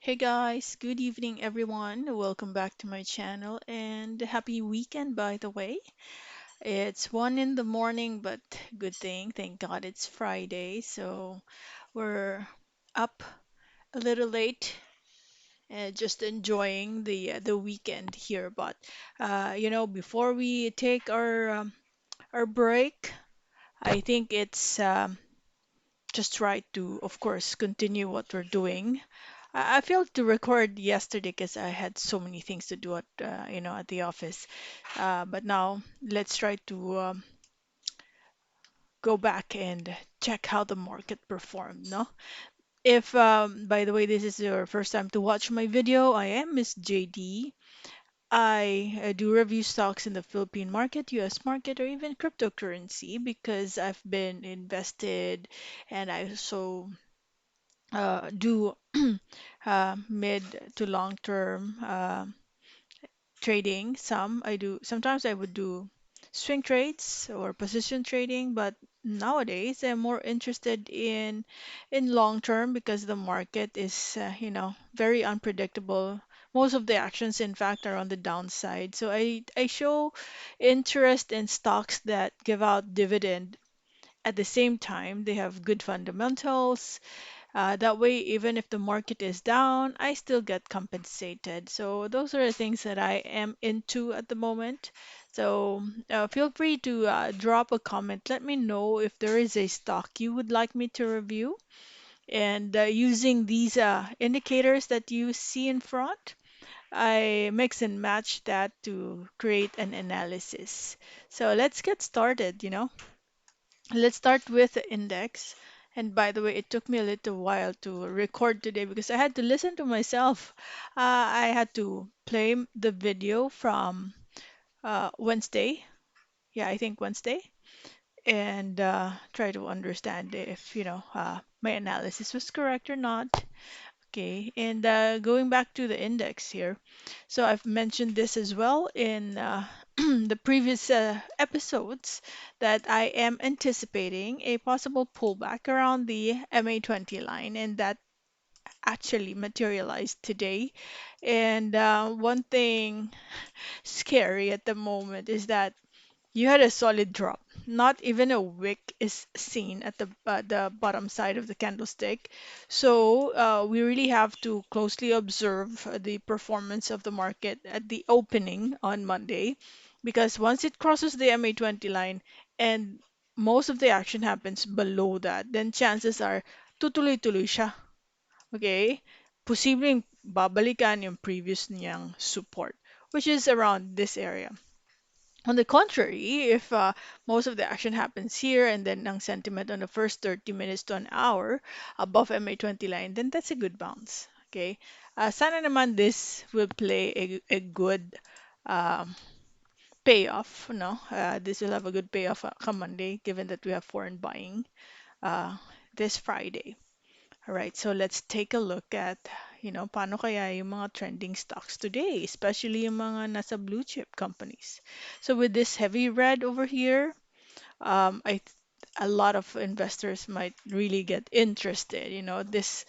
Hey guys, good evening everyone. Welcome back to my channel and happy weekend by the way. It's 1 in the morning, but good thing, thank God it's Friday. So we're up a little late and just enjoying the weekend here. But before we take our break, I think it's just right to, of course, continue what we're doing. I failed to record yesterday because I had so many things to do at the office. But now let's try to go back and check how the market performed, no? If, by the way, this is your first time to watch my video, I am Miss JD. I do review stocks in the Philippine market, US market, or even cryptocurrency because I've been invested and I also do mid to long term trading. Sometimes I would do swing trades or position trading, but nowadays I'm more interested in long term because the market is, very unpredictable. Most of the actions, in fact, are on the downside. So I show interest in stocks that give out dividend. At the same time, they have good fundamentals, that way, even if the market is down, I still get compensated. So those are the things that I am into at the moment. So feel free to drop a comment. Let me know if there is a stock you would like me to review. And using these indicators that you see in front, I mix and match that to create an analysis. So let's get started. Let's start with the index. And by the way, it took me a little while to record today because I had to listen to myself. I had to play the video from Wednesday. Yeah, I think Wednesday. And try to understand if, my analysis was correct or not. Okay, and going back to the index here. So I've mentioned this as well in the previous episodes that I am anticipating a possible pullback around the MA20 line, and that actually materialized today. And one thing scary at the moment is that you had a solid drop. Not even a wick is seen at the bottom side of the candlestick. So we really have to closely observe the performance of the market at the opening on Monday, because once it crosses the MA20 line and most of the action happens below that, then chances are tutuloy-tuloy siya. Okay? Posibleng babalikan yung previous niyang support, which is around this area. On the contrary, if most of the action happens here and then ang sentiment on the first 30 minutes to an hour above MA20 line, then that's a good bounce. Okay? Sana naman this will play a good um, payoff. No? This will have a good payoff come Monday, given that we have foreign buying uh, this Friday. All right, so let's take a look at, paano kaya yung mga trending stocks today, especially yung mga nasa blue chip companies. So with this heavy red over here, a lot of investors might really get interested. This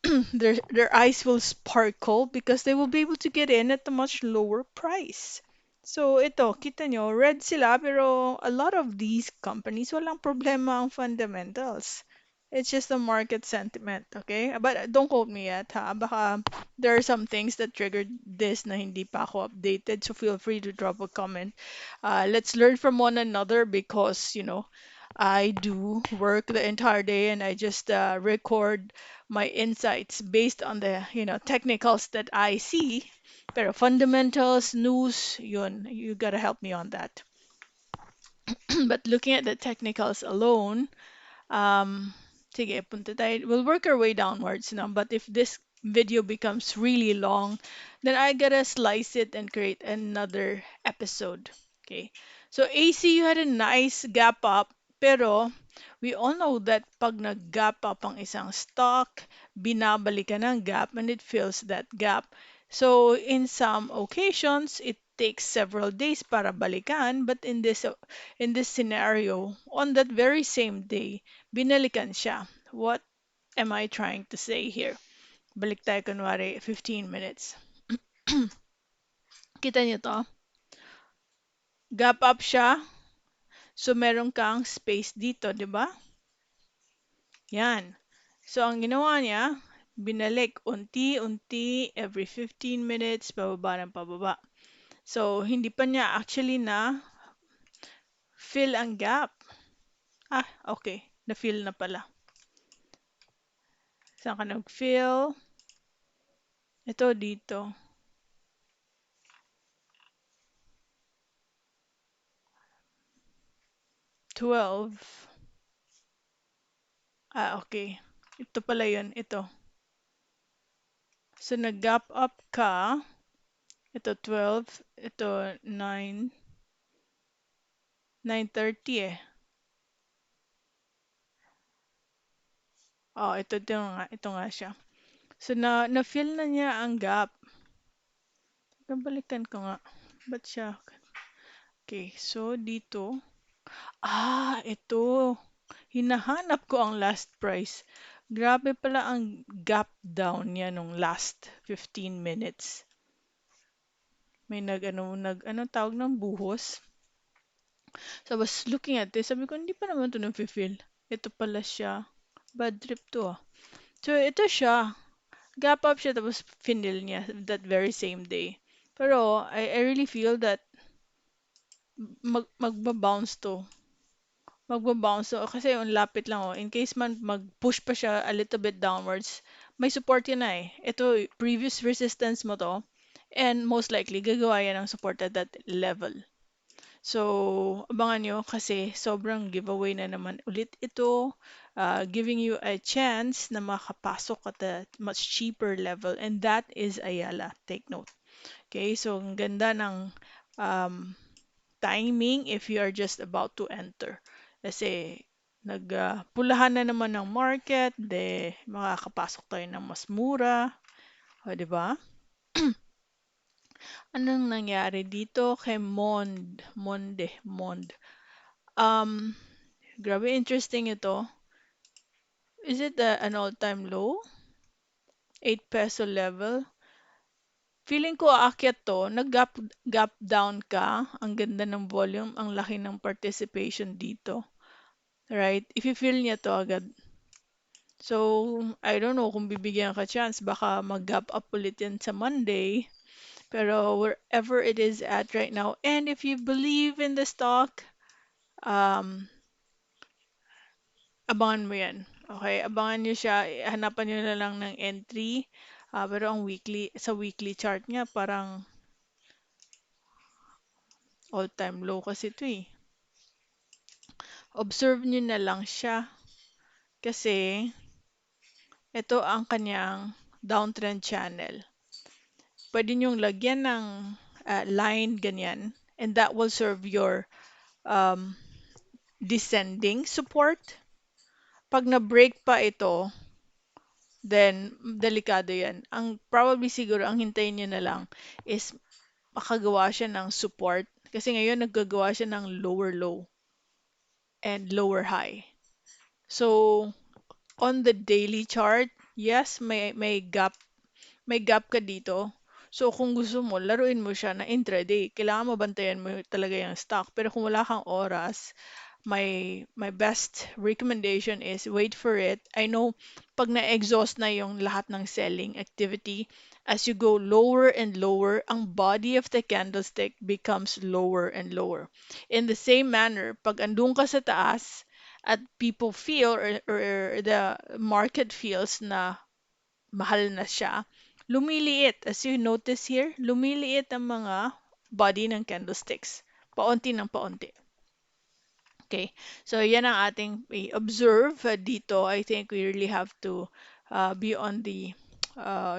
their eyes will sparkle because they will be able to get in at a much lower price. So ito, kita nyo, red sila pero a lot of these companies walang problema ang fundamentals. It's just the market sentiment, okay? But don't quote me yet, ha? Baka there are some things that triggered this na hindi pa ako updated, so feel free to drop a comment. Let's learn from one another because, I do work the entire day and I just record my insights based on the, technicals that I see. Pero fundamentals, news, yun, you gotta help me on that. But looking at the technicals alone, sige, punta tayo. We'll work our way downwards now. But if this video becomes really long, then I gotta slice it and create another episode. Okay. So AC, you had a nice gap up, pero we all know that pag nag-gap up ang isang stock, binabalikan ng gap and it fills that gap. So in some occasions, it takes several days para balikan, but in this scenario, on that very same day, binalikan siya. What am I trying to say here? Balik tayo kunwari 15 minutes. Kita niyo to? Gap up siya. So meron kang space dito, 'di ba? Yan. So ang ginawa niya, binalik unti-unti every 15 minutes, pababa ng pababa. So hindi pa niya actually na fill ang gap. Ah, okay. Na-fill na pala. Saan ka nag-fill? Ito dito. 12. Ah, okay. Ito pala yun. Ito. So, nag-gap up ka. Ito 12. Ito 9. 9:30 eh. Oh, ito nga. Ito nga siya. So, na-fill na niya ang gap. Babalikan ko nga. Ba't siya? Okay. So, dito. Ah, ito. Hinahanap ko ang last price. Grabe pala ang gap down niya nung last 15 minutes. May ano tawag ng buhos. So I was looking at this, sabi ko, hindi pa naman ito nag-feel. Ito pala siya. Bad trip to ah. So ito siya. Gap up siya tapos finil niya that very same day. Pero I really feel that magbabounce to. Magbabounce to. Kasi yung lapit lang oh. In case man mag-push pa siya a little bit downwards, may support yan na eh. Ito, previous resistance mo to. And most likely, gagawa yan ng support at that level. So, abangan nyo kasi sobrang giveaway na naman ulit ito, giving you a chance na makapasok at a much cheaper level and that is Ayala. Take note. Okay, so ang ganda ng um, timing if you are just about to enter. Kasi nagpulahan na naman ng market, de makakapasok tayo ng mas mura, o, di ba? Anong nangyari dito kay Monde? Um, Grabe, interesting ito. Is it an all-time low? 8 peso level? Feeling ko aakyat to, nag-gap down ka. Ang ganda ng volume, ang laki ng participation dito. Right? If you feel niya to agad. So, I don't know kung bibigyan ka chance, baka mag-gap up ulit yan sa Monday. Pero wherever it is at right now, and if you believe in the stock, um, abangan mo yan. Okay, abangan nyo siya. Hanapan nyo na lang ng entry. Pero ang sa weekly chart niya, parang all-time low kasi ito eh. Observe nyo na lang siya. Kasi, ito ang kanyang downtrend channel. Pwede nyong lagyan ng line ganyan. And that will serve your um, descending support. Pag na-break pa ito, then delikado yan. Ang probably siguro ang hintayin niyo na lang is makagawa siya ng support. Kasi ngayon naggagawa siya ng lower low and lower high. So on the daily chart, yes, may gap ka dito. So kung gusto mo, laruin mo siya na intraday. Kailangan mabantayan mo talaga yung stock. Pero kung wala kang oras, my best recommendation is wait for it. I know pag na-exhaust na yung lahat ng selling activity, as you go lower and lower, ang body of the candlestick becomes lower and lower. In the same manner, pag andun ka sa taas at people feel or the market feels na mahal na siya, lumiliit. As you notice here, lumiliit ang mga body ng candlesticks. Paunti ng paunti. Okay, so yan ang ating observe dito. I think we really have to be on the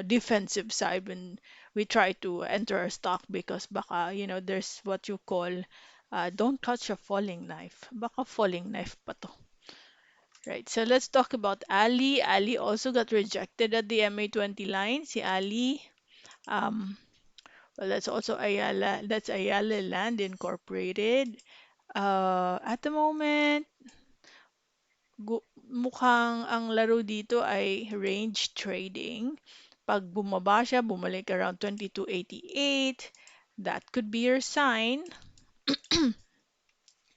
defensive side when we try to enter a stock because baka, there's what you call don't touch a falling knife. Baka falling knife pa to. Right, so let's talk about Ali. Ali also got rejected at the MA20 line. Si Ali, um, well, that's also Ayala. That's Ayala Land Incorporated. At the moment, mukhang ang laro dito ay range trading. Pag bumaba siya, bumalik around 2288, that could be your sign.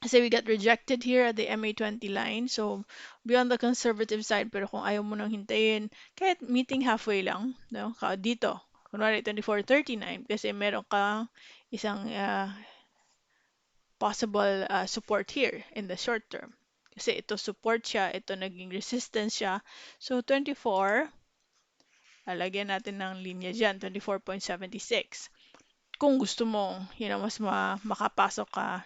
Kasi we got rejected here at the MA20 line. So, be on the conservative side. Pero kung ayaw mo nang hintayin, kahit meeting halfway lang, no? Dito, kunwari 2439, kasi meron kang isang possible support here in the short term. Kasi ito support siya, ito naging resistance siya. So, 24, lalagyan natin ng linya dyan, 24.76. Kung gusto mo, mas makapasok ka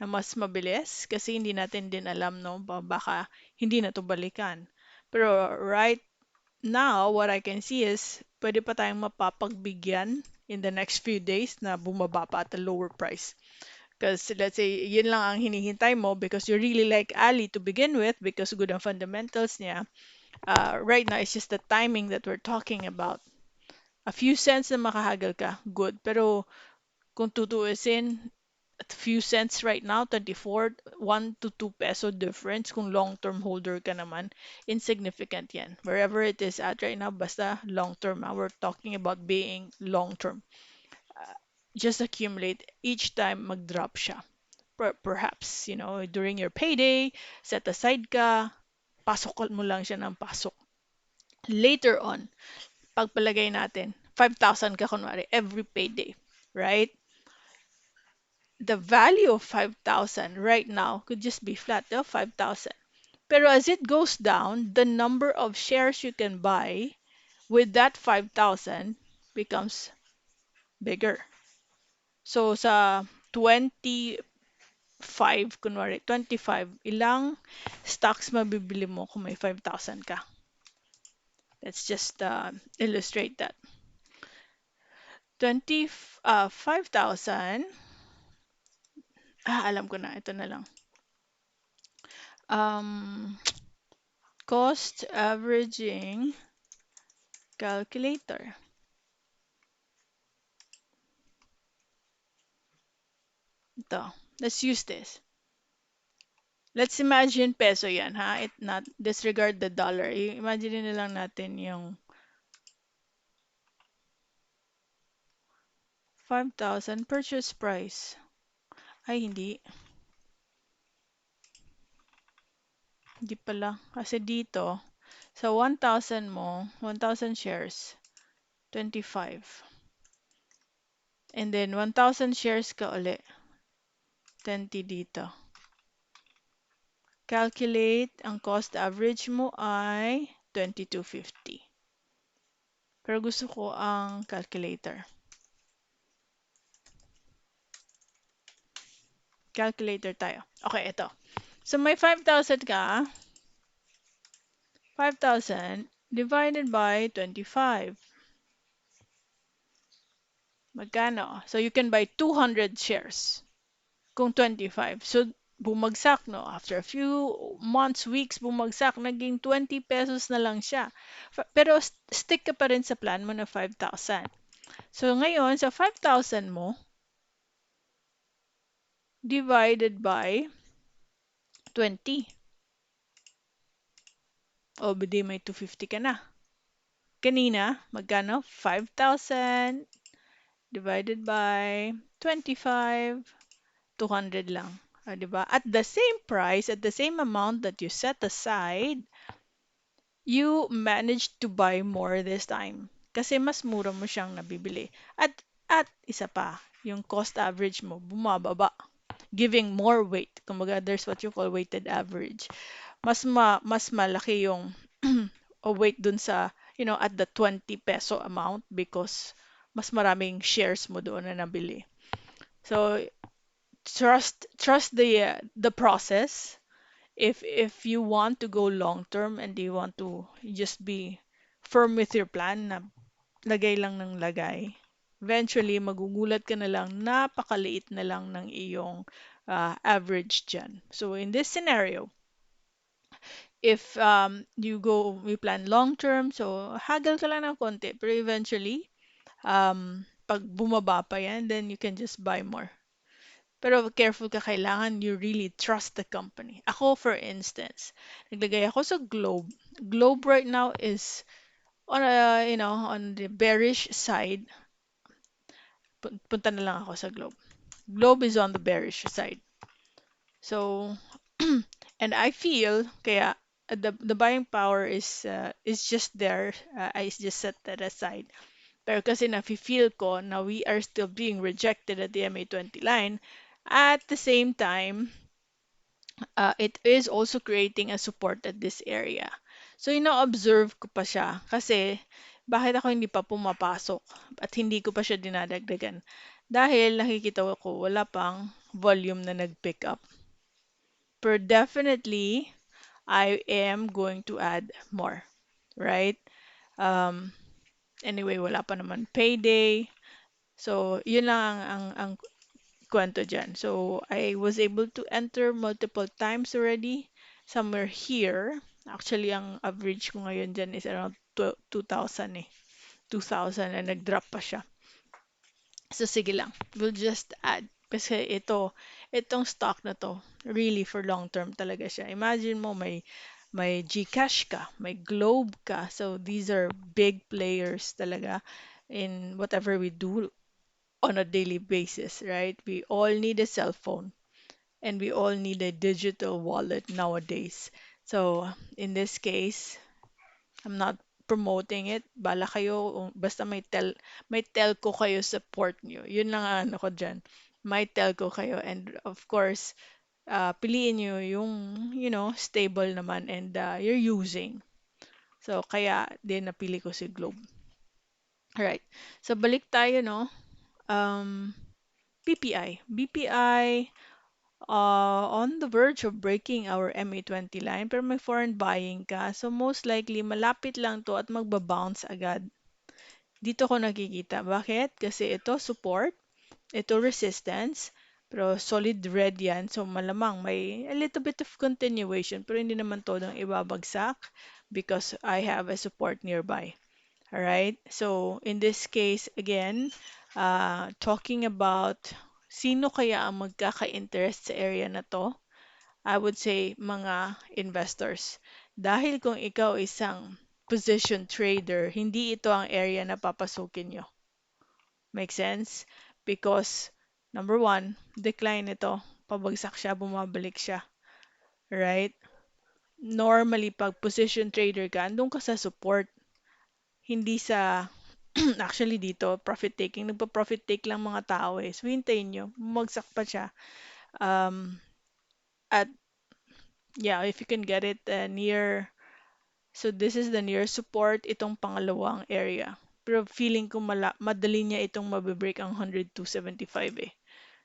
na mas mabilis kasi hindi natin din alam, no, baka hindi na to balikan. Pero right now, what I can see is pwede pa tayong mapapagbigyan in the next few days na bumaba pa at a lower price. Because let's say, yun lang ang hinihintay mo because you really like Ali to begin with because good ang fundamentals niya. Right now, it's just the timing that we're talking about. A few cents na makahagal ka, good. Pero kung tutuusin, at few cents right now, 24, 1 to 2 peso difference. Kung long-term holder ka naman, insignificant yan. Wherever it is at right now, basta long-term. We're talking about being long-term. Uh, just accumulate each time mag-drop siya. Perhaps, during your payday, set aside ka, pasok mo lang siya ng pasok. Later on, pagpalagay natin, 5,000 ka kunwari every payday, right? The value of 5,000 right now could just be flat, 5,000. Pero as it goes down, the number of shares you can buy with that 5,000 becomes bigger. So sa 25, kunwari, 25, ilang stocks mabibili mo kung may 5,000 ka? Let's just illustrate that. 5,000, alam ko na, ito na lang. Um, cost averaging calculator. Ito. Let's use this. Let's imagine peso yan, ha? It not disregard the dollar. Imagine na lang natin yung 5,000 purchase price. Ay, hindi. Hindi pala. Kasi dito, sa 1,000 mo, 1,000 shares, 25. And then, 1,000 shares ka ulit. 20 dito. Calculate, ang cost average mo ay 22.50. Pero gusto ko ang calculator. Calculator tayo. Okay, ito. So, may 5,000 ka. 5,000 divided by 25. Magkano? So, you can buy 200 shares kung 25. So, bumagsak, no? After a few months, weeks, bumagsak. Naging 20 pesos na lang siya. Pero, stick ka pa rin sa plan mo na 5,000. So, ngayon, sa 5,000 mo, divided by 20. O, bidi may 250 ka na. Kanina, magkano? 5,000 divided by 25, 200 lang. O, diba? At the same price, at the same amount that you set aside, you managed to buy more this time. Kasi mas mura mo siyang nabibili. At isa pa, yung cost average mo bumababa, giving more weight. Kumbaga, there's what you call weighted average. Mas malaki yung weight dun sa, at the 20 peso amount because mas maraming shares mo doon na nabili. So, trust the process. If you want to go long term and you want to just be firm with your plan na lagay lang ng lagay, eventually magugulat ka na lang, napakaliit na lang ng iyong average dyan. So in this scenario, if you plan long term, so hagal ka lang ng konti, pero eventually, pag bumaba pa yan, then you can just buy more. Pero careful ka, kailangan you really trust the company. Ako, for instance, naglagay ako sa Globe. Globe right now is on a, on the bearish side. Punta na lang ako sa Globe. Globe is on the bearish side. So, and I feel kaya the buying power is just there. I just set that aside. Pero kasi nafe-feel ko na we are still being rejected at the MA20 line. At the same time, it is also creating a support at this area. So, ino-observe ko pa siya kasi bakit ako hindi pa pumapasok at hindi ko pa siya dinadagdagan? Dahil nakikita ko wala pang volume na nag-pick up. But definitely, I am going to add more, right? Um, anyway, wala pa naman payday. So, yun lang ang kwento dyan. So, I was able to enter multiple times already. Somewhere here. Actually, ang average ko ngayon dyan is around 2,000 eh. 2,000 na nag-drop pa siya. So, sige lang. We'll just add. Kasi itong stock na to, really for long term talaga siya. Imagine mo may GCash ka, may Globe ka. So, these are big players talaga in whatever we do on a daily basis, right? We all need a cell phone and we all need a digital wallet nowadays. So, in this case, I'm not promoting it. Bala kayo, basta may telco kayo support nyo. Yun lang ang ano ko dyan. May telco kayo and of course, piliin nyo yung, stable naman and you're using. So, kaya din napili ko si Globe. Alright. So, balik tayo, no? Um, BPI. BPI on the verge of breaking our MA20 line pero may foreign buying ka. So most likely malapit lang to at magbabounce agad. Dito ko nakikita. Bakit? Kasi ito support, ito resistance, pero solid red yan. So malamang may a little bit of continuation pero hindi naman todong ibabagsak because I have a support nearby. Alright, so in this case, again, talking about sino kaya ang magkaka-interest sa area na to, I would say mga investors. Dahil kung ikaw isang position trader, hindi ito ang area na papasukin nyo. Make sense? Because, number one, decline ito. Pabagsak siya, bumabalik siya. Right? Normally, pag position trader ka, andun ka sa support. Hindi sa actually dito, profit taking. Nagpa-profit take lang mga tao eh. So, hintayin nyo. Bumagsak pa siya. Um, at yeah, if you can get it near, so this is the near support, itong pangalawang area. Pero feeling ko madali niya itong mabibreak ang 102.75 eh.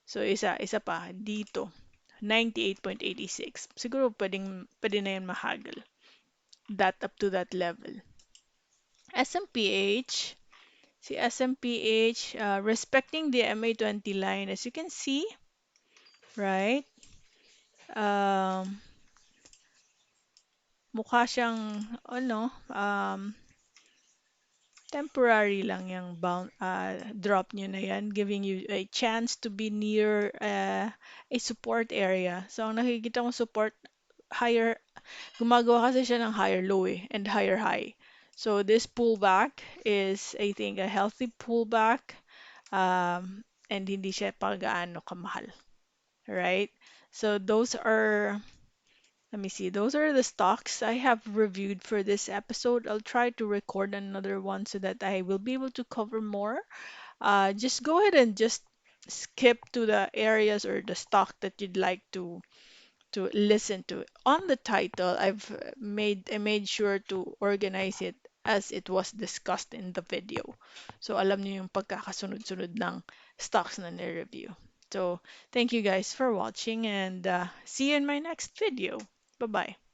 So, isa pa, dito, 98.86. Siguro pwede na yan mahagal. That up to that level. SMPH, si SMPH, respecting the MA20 line, as you can see, right? Um, mukha siyang, temporary lang yung drop nyo na yan, giving you a chance to be near a support area. So, ang nakikita mo support, higher, gumagawa kasi siya ng higher low eh, and higher high. So, this pullback is, I think, a healthy pullback. And hindi siya pa gaano kamahal. Right? So those are, let me see, those are the stocks I have reviewed for this episode. I'll try to record another one so that I will be able to cover more. Just go ahead and just skip to the areas or the stock that you'd like to listen to. On the title, I made sure to organize it as it was discussed in the video. So alam niyo yung pagkakasunod-sunod ng stocks na ni-review. So thank you guys for watching and see you in my next video. Bye-bye.